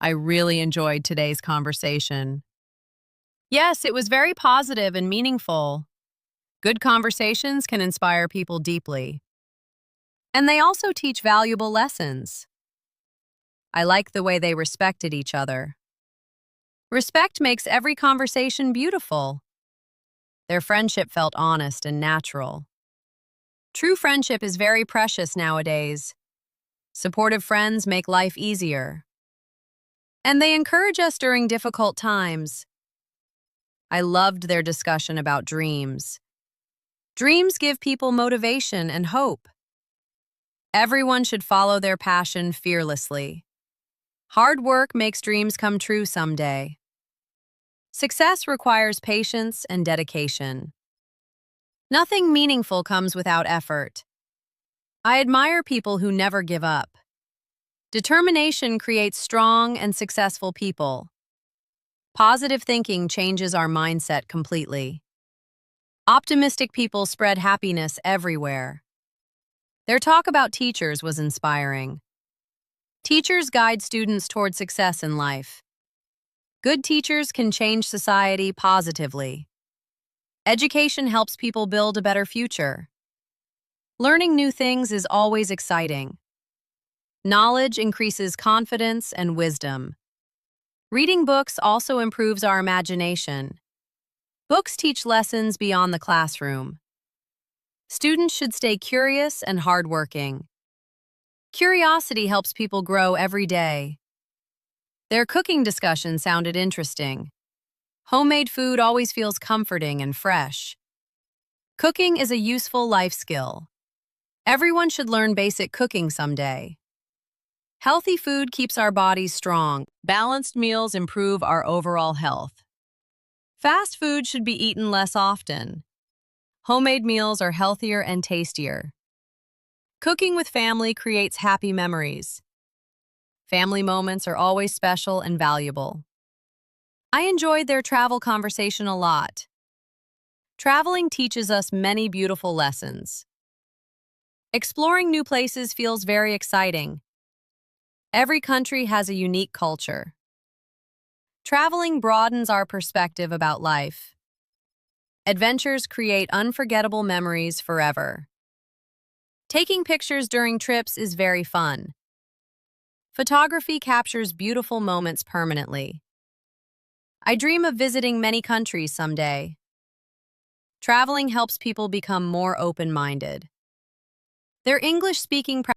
I really enjoyed today's conversation. Yes, it was very positive and meaningful. Good conversations can inspire people deeply. And they also teach valuable lessons. I like the way they respected each other. Respect makes every conversation beautiful. Their friendship felt honest and natural. True friendship is very precious nowadays. Supportive friends make life easier. And they encourage us during difficult times. I loved their discussion about dreams. Dreams give people motivation and hope. Everyone should follow their passion fearlessly. Hard work makes dreams come true someday. Success requires patience and dedication. Nothing meaningful comes without effort. I admire people who never give up. Determination creates strong and successful people. Positive thinking changes our mindset completely. Optimistic people spread happiness everywhere. Their talk about teachers was inspiring. Teachers guide students toward success in life. Good teachers can change society positively. Education helps people build a better future. Learning new things is always exciting. Knowledge increases confidence and wisdom. Reading books also improves our imagination. Books teach lessons beyond the classroom. Students should stay curious and hardworking. Curiosity helps people grow every day. Their cooking discussion sounded interesting. Homemade food always feels comforting and fresh. Cooking is a useful life skill. Everyone should learn basic cooking someday. Healthy food keeps our bodies strong. Balanced meals improve our overall health. Fast food should be eaten less often. Homemade meals are healthier and tastier. Cooking with family creates happy memories. Family moments are always special and valuable. I enjoyed their travel conversation a lot. Traveling teaches us many beautiful lessons. Exploring new places feels very exciting. Every country has a unique culture. Traveling broadens our perspective about life. Adventures create unforgettable memories forever. Taking pictures during trips is very fun. Photography captures beautiful moments permanently. I dream of visiting many countries someday. Traveling helps people become more open-minded. Their English speaking